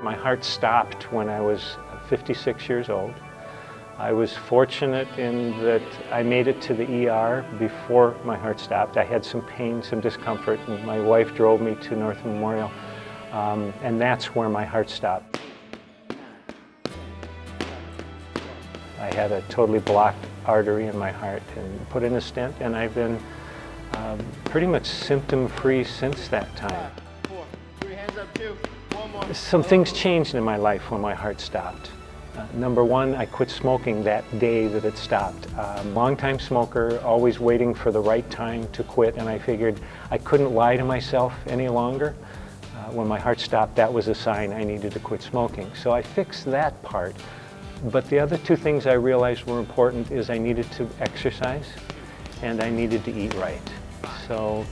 My heart stopped when I was 56 years old. I was fortunate in that I made it to the ER before my heart stopped. I had some pain, some discomfort, and my wife drove me to North Memorial, and that's where my heart stopped. I had a totally blocked artery in my heart and put in a stent, and I've been pretty much symptom-free since that time. 4, 3 hands up, 2, 1 more. Some things changed in my life when my heart stopped. Number one, I quit smoking that day that it stopped. Long-time smoker, always waiting for the right time to quit, and I figured I couldn't lie to myself any longer. When my heart stopped, that was a sign I needed to quit smoking. So I fixed that part. But the other two things I realized were important is I needed to exercise and I needed to eat right. So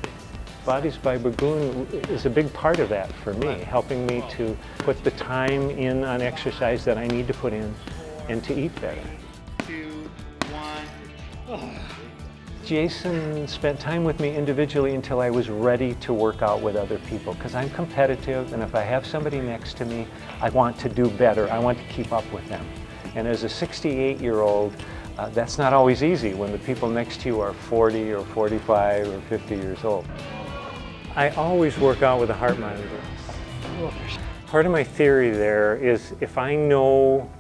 Bodies by Burgoon is a big part of that for me, helping me to put the time in on exercise that I need to put in and to eat better. 2, 1. Jason spent time with me individually until I was ready to work out with other people, because I'm competitive, and if I have somebody next to me, I want to do better. I want to keep up with them. And as a 68-year-old, that's not always easy when the people next to you are 40 or 45 or 50 years old. I always work out with a heart monitor. Part of my theory there is if I know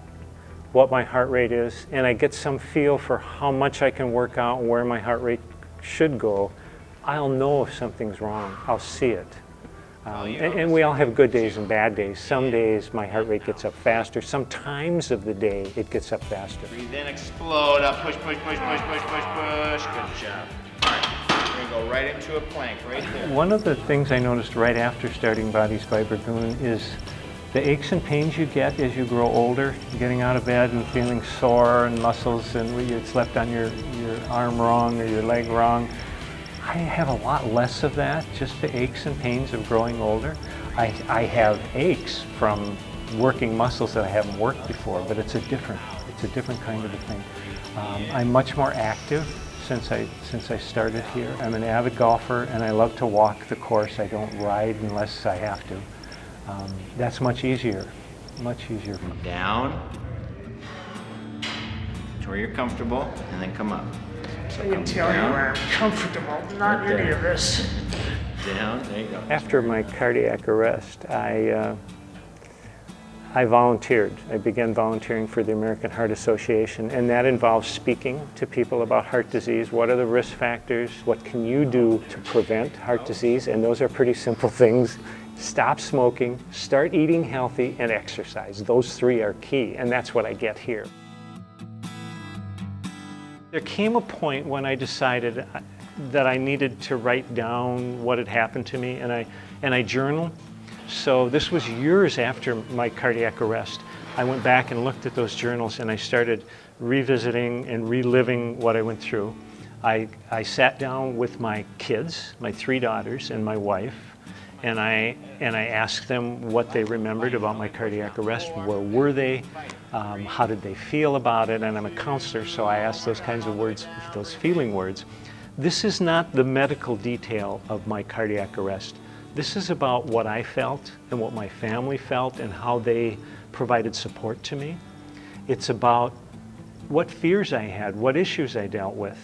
what my heart rate is and I get some feel for how much I can work out and where my heart rate should go, I'll know if something's wrong. I'll see it. And we all have good days and bad days. Some days my heart rate gets up faster. Some times of the day it gets up faster. Breathe in, explode up, push, push, push, push, push, push, push. Good job. All right, we're gonna go right into a plank, right there. One of the things I noticed right after starting Bodies by Burgoon is the aches and pains you get as you grow older, getting out of bed and feeling sore and muscles and you slept on your arm wrong or your leg wrong. I have a lot less of that, just the aches and pains of growing older. I have aches from working muscles that I haven't worked before, but it's a different kind of a thing. I'm much more active since I started here. I'm an avid golfer and I love to walk the course. I don't ride unless I have to. That's much easier for me. Down to where you're comfortable, and then come up. So I can tell you where I'm comfortable, not any of this. Down, there you go. After my cardiac arrest, I volunteered. I began volunteering for the American Heart Association, and that involves speaking to people about heart disease. What are the risk factors? What can you do to prevent heart disease? And those are pretty simple things. Stop smoking, start eating healthy, and exercise. Those three are key, and that's what I get here. There came a point when I decided that I needed to write down what had happened to me, and I journal. So this was years after my cardiac arrest. I went back and looked at those journals and I started revisiting and reliving what I went through. I sat down with my kids, my 3 daughters and my wife, and I asked them what they remembered about my cardiac arrest. Where were they? How did they feel about it? And I'm a counselor, so I asked those kinds of words, those feeling words. This is not the medical detail of my cardiac arrest. This is about what I felt and what my family felt and how they provided support to me. It's about what fears I had, what issues I dealt with,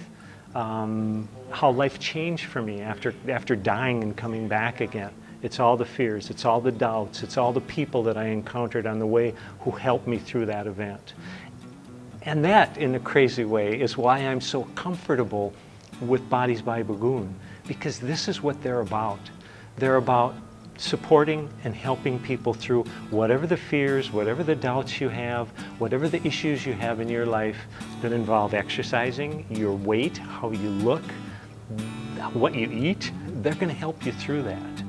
how life changed for me after dying and coming back again. It's all the fears, it's all the doubts, it's all the people that I encountered on the way who helped me through that event. And that, in a crazy way, is why I'm so comfortable with Bodies by Burgoon, because this is what they're about. They're about supporting and helping people through whatever the fears, whatever the doubts you have, whatever the issues you have in your life that involve exercising, your weight, how you look, what you eat. They're going to help you through that.